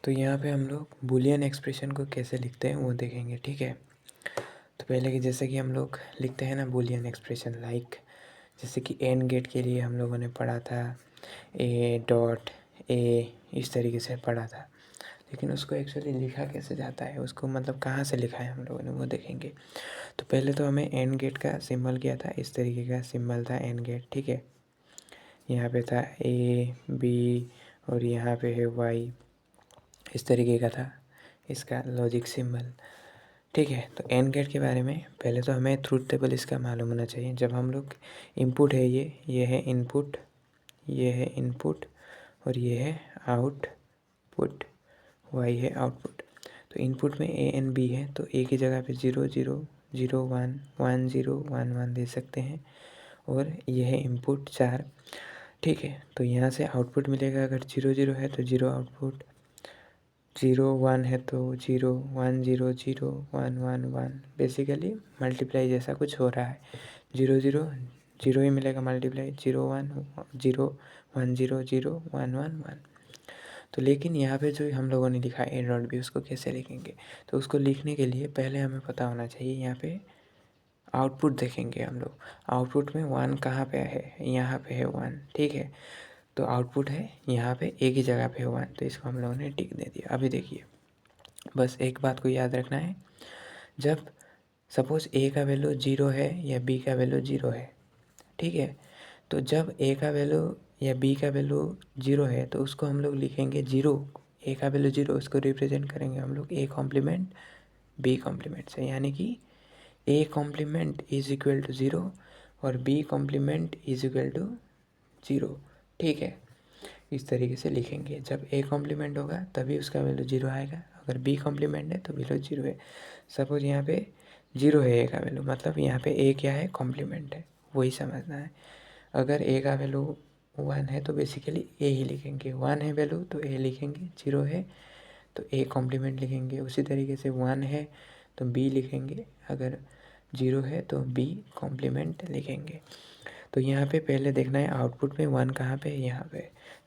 तो यहाँ पे हम लोग बूलियन एक्सप्रेशन को कैसे लिखते हैं वो देखेंगे, ठीक है। तो पहले कि जैसे कि हम लोग लिखते हैं ना बूलियन एक्सप्रेशन, लाइक जैसे कि एंड गेट के लिए हम लोगों ने पढ़ा था ए डॉट ए, इस तरीके से पढ़ा था। लेकिन उसको एक्चुअली लिखा कैसे जाता है, उसको मतलब कहाँ से लिखा है हम लोगों ने वो देखेंगे। तो पहले तो हमें एंड गेट का सिंबल क्या था, इस तरीके का सिंबल था एंड गेट, ठीक है। यहाँ पे था ए बी और यहाँ पे है वाई, इस तरीके का था इसका लॉजिक सिंबल, ठीक है। तो एंड गेट के बारे में पहले तो हमें ट्रूथ टेबल इसका मालूम होना चाहिए। जब हम लोग इनपुट है, ये है इनपुट, ये है इनपुट और ये है आउटपुट, वाई है आउटपुट। तो इनपुट में ए एंड बी है, तो ए की जगह पे 0 0 0 1 1 0 1 1 दे सकते हैं। और ये है इनपुट 4, ठीक है। तो यहाँ से आउटपुट मिलेगा, अगर 0 0 है तो 0 आउटपुट, 0 1 है तो 0 1 0 0 1 1 1, बेसिकली मल्टीप्लाई जैसा कुछ हो रहा है। 0 0 0 ही मिलेगा मल्टीप्लाई, 0 1 0 1 0 0 1 1 1। तो लेकिन यहाँ पे जो हम लोगों ने लिखा ए डॉट बी, उसको कैसे लिखेंगे। तो उसको लिखने के लिए पहले हमें पता होना चाहिए, यहाँ पे आउटपुट देखेंगे हम लोग। आउटपुट में 1 कहाँ पे है, यहाँ पे है 1, ठीक है। तो आउटपुट है यहाँ पे एक ही जगह पे 1, तो इसको हम लोगों ने टिक दे दिया। अभी देखिए, बस एक बात को याद रखना है, जब सपोज़ ए का वैल्यू 0 है या बी का वैल्यू 0 है, ठीक है। तो जब ए का वैल्यू या बी का वैल्यू 0 है तो उसको हम लोग लिखेंगे 0, ए का वैल्यू 0, उसको रिप्रेजेंट करेंगे हम लोग ए कॉम्प्लीमेंट बी कॉम्प्लीमेंट से, यानी कि A complement is equal to 0 और B complement is equal to 0, ठीक है। इस तरीके से लिखेंगे, जब ए कॉम्प्लीमेंट होगा तभी उसका वैल्यू 0 आएगा, अगर बी कॉम्प्लीमेंट है तो वैल्यू 0 है। सपोज यहाँ पे 0 है ए का वैल्यू, मतलब यहाँ पे ए क्या है, कॉम्प्लीमेंट है, वही समझना है। अगर ए का वैल्यू 1 है तो बेसिकली ए ही लिखेंगे, 1 है वैल्यू तो ए लिखेंगे, 0 है तो ए कॉम्प्लीमेंट लिखेंगे। उसी तरीके से 1 है तो बी लिखेंगे, अगर 0 है तो बी कॉम्प्लीमेंट लिखेंगे। तो यहाँ पे पहले देखना है आउटपुट में 1 कहाँ पे है, यहाँ पे,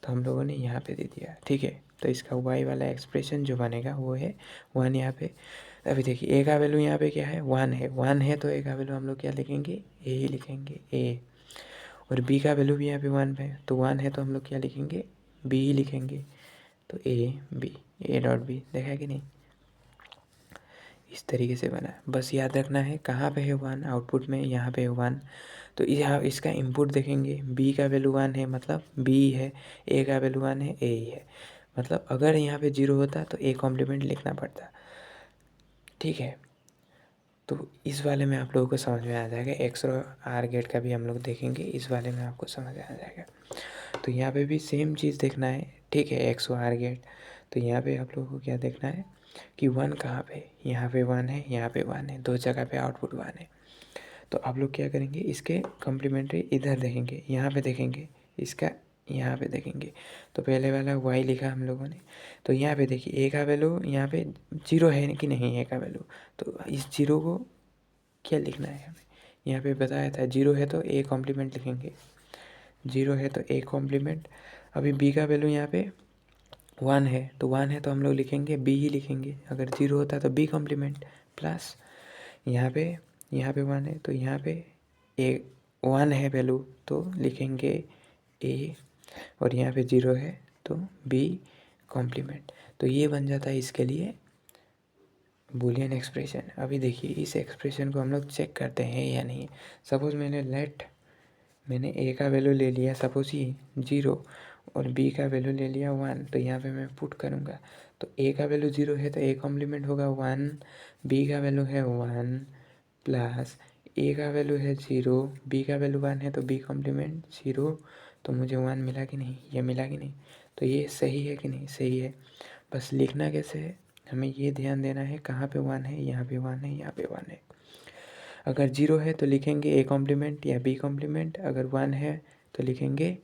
तो हम लोगों ने यहाँ पे दे दिया, ठीक है। तो इसका वाई वाला एक्सप्रेशन जो बनेगा वो है 1 यहाँ पे। अभी देखिए ए का वैल्यू यहाँ पे क्या है, 1 है, 1 है तो ए का वैल्यू हम लोग क्या लिखेंगे, ए ही लिखेंगे, ए। और बी का वैल्यू भी यहाँ पे 1 है, तो 1 है तो हम लोग क्या लिखेंगे, बी ही लिखेंगे, तो A B, A dot B, देखा है कि नहीं। इस तरीके से बना, बस याद रखना है कहाँ पे है 1, आउटपुट में यहाँ पे है 1। तो यहाँ इसका इनपुट देखेंगे, बी का वैल्यू 1 है मतलब बी है, ए का वैल्यू 1 है ए ही है। मतलब अगर यहाँ पे 0 होता तो ए कॉम्प्लीमेंट लिखना पड़ता, ठीक है। तो इस वाले में आप लोगों को समझ में आ जाएगा। एक्स और आर गेट का भी हम लोग देखेंगे, इस वाले में आपको समझ आ जाएगा। तो यहाँ पे भी सेम चीज़ देखना है, ठीक है, एक्स और आर गेट। तो यहाँ पे आप लोगों को क्या देखना है कि 1 कहाँ पे, यहाँ पे 1 है, यहाँ पे 1 है, दो जगह पे आउटपुट 1 है। तो आप लोग क्या करेंगे, इसके कम्प्लीमेंट्री इधर देखेंगे, यहाँ पे देखेंगे, इसका यहाँ पे देखेंगे। तो पहले वाला वाई लिखा हम लोगों ने, तो यहाँ पे देखिए ए का वैल्यू यहाँ पे 0 है कि नहीं, ए का वैल्यू, तो इस 0 को क्या लिखना है हमें, यहाँ पे बताया था 0 है तो ए कॉम्प्लीमेंट लिखेंगे, 0 है तो ए कॉम्प्लीमेंट। अभी बी का वैल्यू यहाँ पे 1 है, तो 1 है तो हम लोग लिखेंगे बी ही लिखेंगे, अगर 0 होता तो बी कॉम्प्लीमेंट प्लस, यहाँ पे 1 है तो यहाँ पे ए 1 है वैल्यू तो लिखेंगे ए, और यहाँ पे 0 है तो बी कॉम्प्लीमेंट। तो ये बन जाता है इसके लिए बूलियन एक्सप्रेशन। अभी देखिए इस एक्सप्रेशन को हम लोग चेक करते हैं या नहीं। सपोज़ मैंने ए का वैल्यू ले लिया सपोज ही 0 और बी का वैल्यू ले लिया 1, तो यहाँ पे मैं पुट करूँगा। तो ए का वैल्यू 0 है तो ए कॉम्प्लीमेंट होगा 1, बी का वैल्यू है 1 प्लस ए का वैल्यू है 0, बी का वैल्यू 1 है तो बी कॉम्प्लीमेंट 0, तो मुझे 1 मिला कि नहीं, ये मिला कि नहीं। तो ये सही है कि नहीं, सही है। बस लिखना कैसे है, हमें ये ध्यान देना है कहाँ पे 1 है, यहाँ पे 1 है, यहाँ पे 1 है। अगर 0 है तो लिखेंगे ए कॉम्प्लीमेंट या बी कॉम्प्लीमेंट, अगर 1 है तो लिखेंगे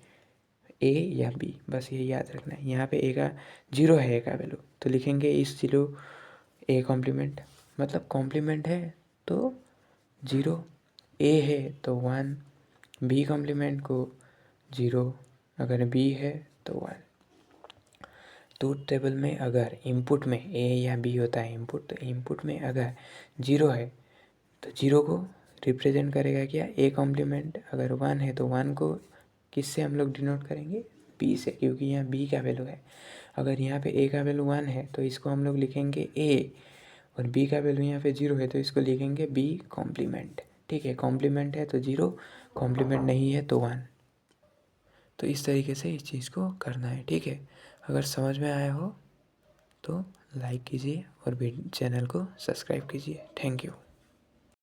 ए या बी, बस ये याद रखना है। यहाँ पे ए का 0 है, ए का वैल्यू, तो लिखेंगे इस 0 ए कॉम्प्लीमेंट, मतलब कॉम्प्लीमेंट है तो 0, ए है तो 1, बी कॉम्प्लीमेंट को 0, अगर बी है तो 1। ट्रूथ टेबल में अगर इनपुट में ए या बी होता है इनपुट, तो इनपुट में अगर 0 है तो 0 को रिप्रेजेंट करेगा क्या, ए कॉम्प्लीमेंट। अगर 1 है तो 1 को किससे हम लोग डिनोट करेंगे, बी से, क्योंकि यहाँ बी का वैल्यू है। अगर यहाँ पे ए का वैल्यू 1 है तो इसको हम लोग लिखेंगे ए, और बी का वैल्यू यहाँ पे 0 है तो इसको लिखेंगे बी कॉम्प्लीमेंट। ठीक है, कॉम्प्लीमेंट है तो 0, कॉम्प्लीमेंट नहीं है तो 1। तो इस तरीके से इस चीज़ को करना है। ठीक है, अगर समझ में आया हो तो लाइक कीजिए और चैनल को सब्सक्राइब कीजिए। Thank you.